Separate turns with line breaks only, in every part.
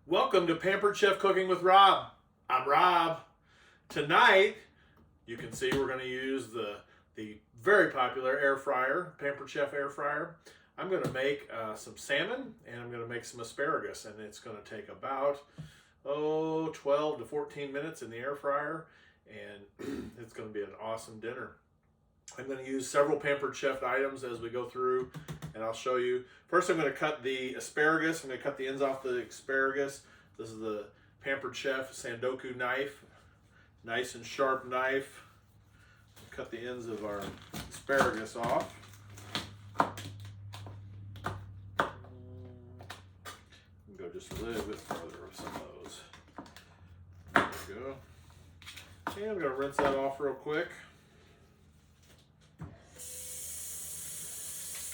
Welcome to Pampered Chef Cooking with Rob. I'm Rob. Tonight, you can see we're going to use the very popular air fryer, Pampered Chef air fryer. I'm going to make some salmon and I'm going to make some asparagus, and it's going to take about 12 to 14 minutes in the air fryer, and it's going to be an awesome dinner. I'm going to use several Pampered Chef items as we go through, and I'll show you. First, I'm going to cut the asparagus. I'm going to cut the ends off the asparagus. This is the Pampered Chef Sandoku knife. Nice and sharp knife. Cut the ends of our asparagus off. Go just a little bit further with some of those. There we go. And I'm going to rinse that off real quick.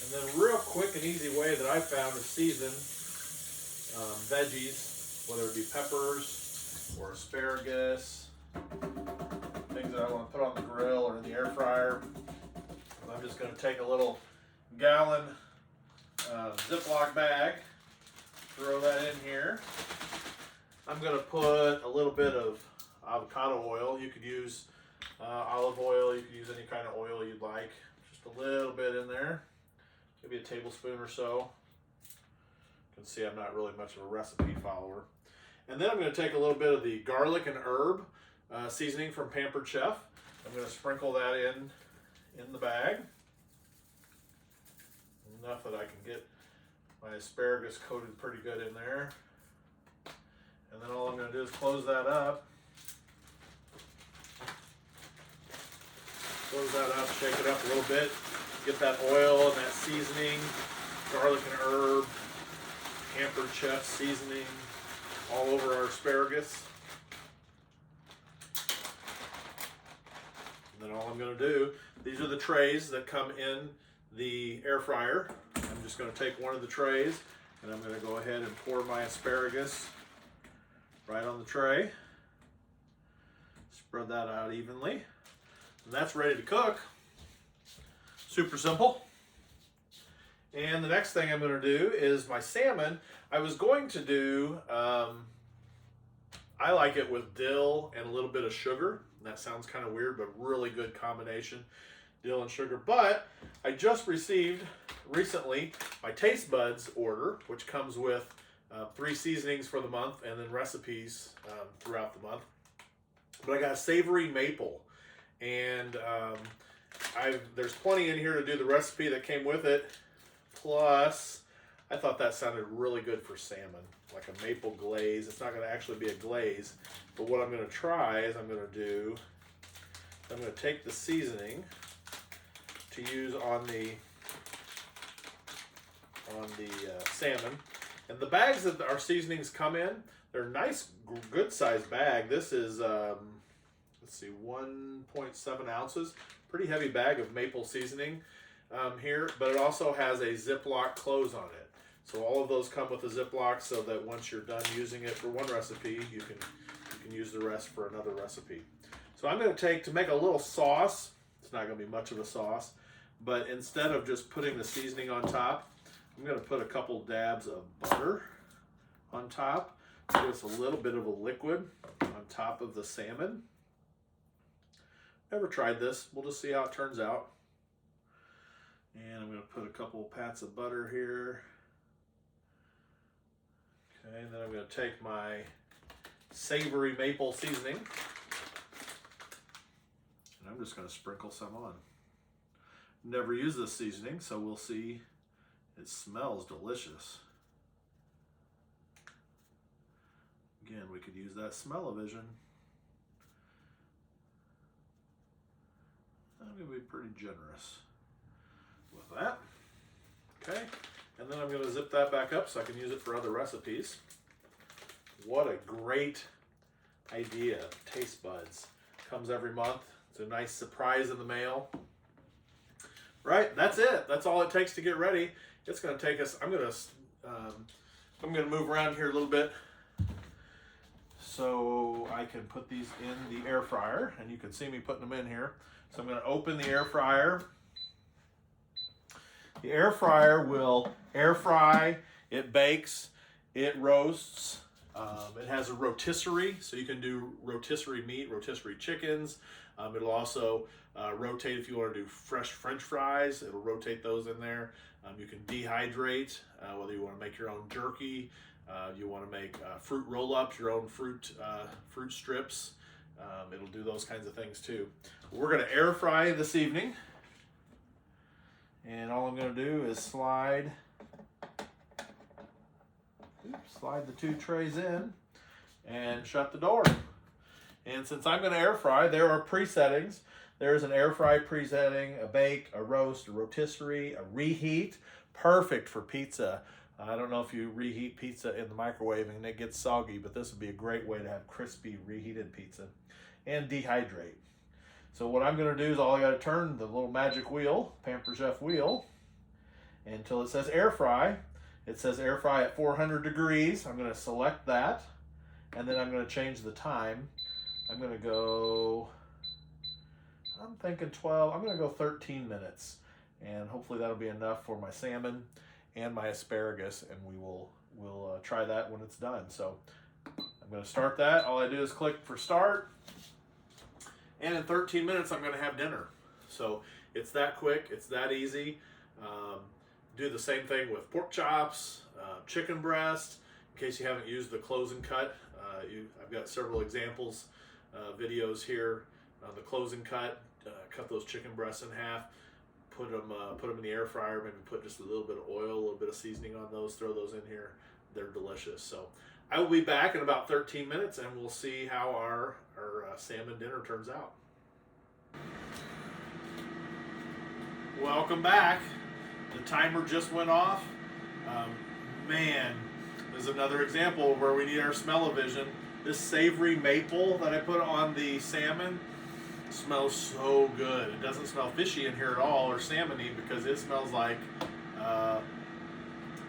And then real quick and easy way that I found to season veggies, whether it be peppers or asparagus, things that I want to put on the grill or in the air fryer. I'm just going to take a little gallon Ziploc bag, throw that in here. I'm going to put a little bit of avocado oil. You could use olive oil, you could use any kind of oil you'd like. Just a little bit in there. Maybe a tablespoon or so. You can see I'm not really much of a recipe follower. And then I'm going to take a little bit of the garlic and herb seasoning from Pampered Chef. I'm going to sprinkle that in the bag. Enough that I can get my asparagus coated pretty good in there. And then all I'm going to do is close that up. Close that up, shake it up a little bit. Get that oil and that seasoning, garlic and herb, Pampered Chef seasoning all over our asparagus. And then all I'm going to do, these are the trays that come in the air fryer. I'm just going to take one of the trays and I'm going to go ahead and pour my asparagus right on the tray. Spread that out evenly. And that's ready to cook. Super simple. And the next thing I'm going to do is my salmon. I was going to do, I like it with dill and a little bit of sugar. That sounds kind of weird, but really good combination, dill and sugar. But I just received recently my Taste Buds order, which comes with 3 seasonings for the month and then recipes throughout the month. But I got savory maple, and there's plenty in here to do the recipe that came with it. Plus, I thought that sounded really good for salmon, like a maple glaze. It's not going to actually be a glaze, but what I'm going to try is I'm going to take the seasoning to use on the salmon. And the bags that our seasonings come in, they're nice, good sized bag. This is, let's see, 1.7 ounces. Pretty heavy bag of maple seasoning here, but it also has a Ziploc close on it. So all of those come with a Ziploc so that once you're done using it for one recipe, you can use the rest for another recipe. So I'm going to make a little sauce. It's not going to be much of a sauce, but instead of just putting the seasoning on top, I'm going to put a couple dabs of butter on top. Give us a little bit of a liquid on top of the salmon. Never tried this. We'll just see how it turns out. And I'm going to put a couple pats of butter here. Okay, and then I'm going to take my savory maple seasoning. And I'm just going to sprinkle some on. Never used this seasoning, so we'll see. It smells delicious. Again, we could use that smell-o-vision. I'm going to be pretty generous with that. Okay, and then I'm going to zip that back up so I can use it for other recipes. What a great idea. Taste Buds. Comes every month. It's a nice surprise in the mail. Right, that's it. That's all it takes to get ready. It's going to take us, I'm going to move around here a little bit so I can put these in the air fryer, and you can see me putting them in here. So I'm going to open the air fryer. The air fryer will air fry, it bakes, it roasts, It has a rotisserie, so you can do rotisserie meat, rotisserie chickens. It'll also rotate if you want to do fresh French fries. It'll rotate those in there. You can dehydrate, whether you want to make your own jerky, you want to make fruit roll-ups, your own fruit strips. It'll do those kinds of things too. We're going to air fry this evening. And all I'm going to do is slide the 2 trays in and shut the door. And since I'm going to air fry, there are pre-settings. There's an air fry pre-setting, a bake, a roast, a rotisserie, a reheat. Perfect for pizza. I don't know if you reheat pizza in the microwave and it gets soggy, but this would be a great way to have crispy reheated pizza. And dehydrate. So what I'm going to do is all I got to turn the little magic wheel, Pampered Chef wheel, until it says air fry. It says air fry at 400 degrees. I'm going to select that, and then I'm going to change the time. I'm going to go, I'm thinking 12, I'm going to go 13 minutes, and hopefully that'll be enough for my salmon and my asparagus, and we'll try that when it's done. So I'm going to start that. All I do is click for start, and in 13 minutes I'm going to have dinner. So it's that quick, it's that easy. Do the same thing with pork chops, chicken breast. In case you haven't used the close and cut, I've got several examples, videos here. The close and cut, cut those chicken breasts in half, put them in the air fryer. Maybe put just a little bit of oil, a little bit of seasoning on those. Throw those in here. They're delicious. So I will be back in about 13 minutes, and we'll see how our salmon dinner turns out. Welcome back. The timer just went off. Man, there's another example where we need our smell-o-vision. This savory maple that I put on the salmon smells so good. It doesn't smell fishy in here at all, or salmon-y, because it smells like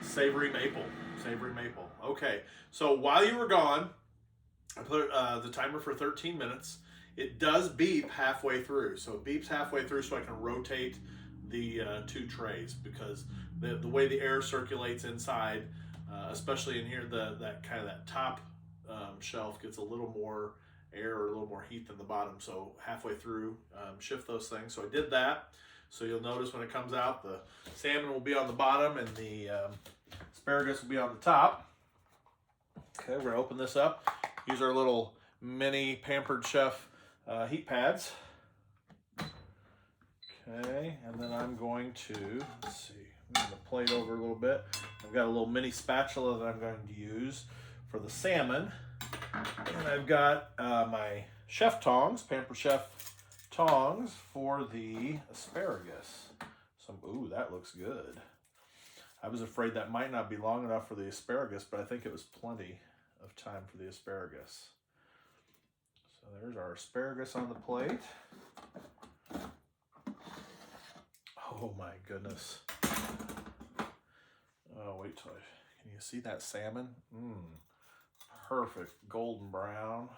savory maple. Savory maple. Okay, so while you were gone, I put the timer for 13 minutes. It does beep halfway through. So it beeps halfway through so I can rotate the 2 trays, because the way the air circulates inside, especially in here, that top shelf gets a little more air or a little more heat than the bottom. So halfway through, shift those things. So I did that. So you'll notice when it comes out, the salmon will be on the bottom and the asparagus will be on the top. Okay, we're gonna open this up. Use our little mini Pampered Chef heat pads. Okay, and then I'm going to, let's see, move the plate over a little bit. I've got a little mini spatula that I'm going to use for the salmon. And I've got my chef tongs, Pampered Chef tongs for the asparagus. Ooh, that looks good. I was afraid that might not be long enough for the asparagus, but I think it was plenty of time for the asparagus. So there's our asparagus on the plate. Oh my goodness. Oh, wait till can you see that salmon? Perfect golden brown.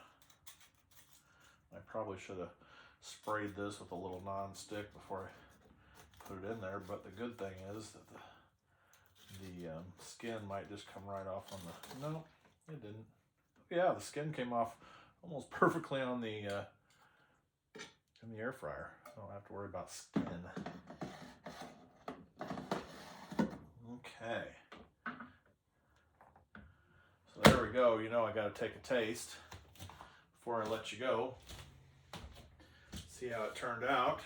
I probably should have sprayed this with a little non-stick before I put it in there, but the good thing is that the skin might just come right off on the, no, it didn't. Yeah, the skin came off almost perfectly on the in the air fryer. I don't have to worry about skin. Okay. So there we go. You know I got to take a taste before I let you go. See how it turned out.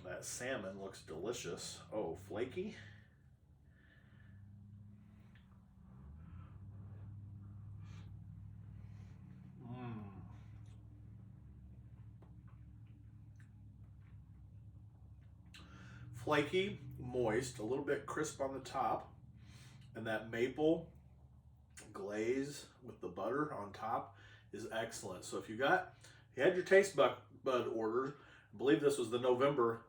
That salmon looks delicious. Oh, flaky. Flaky, moist, a little bit crisp on the top, and that maple glaze with the butter on top is excellent. So if you had your taste bud ordered, I believe this was the November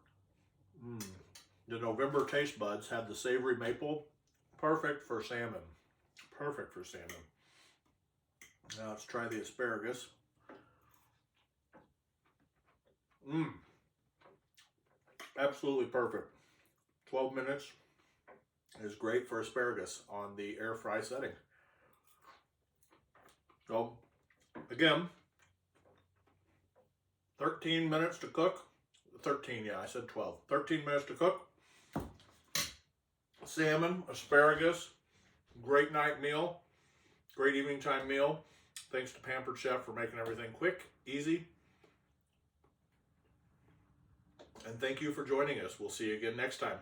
taste buds, had the savory maple. Perfect for salmon. Perfect for salmon. Now let's try the asparagus. Absolutely perfect. 12 minutes is great for asparagus on the air fry setting. So again, 13 minutes to cook. 13, yeah, I said 12. 13 minutes to cook. Salmon, asparagus, great night meal, great evening time meal. Thanks to Pampered Chef for making everything quick, easy. And thank you for joining us. We'll see you again next time.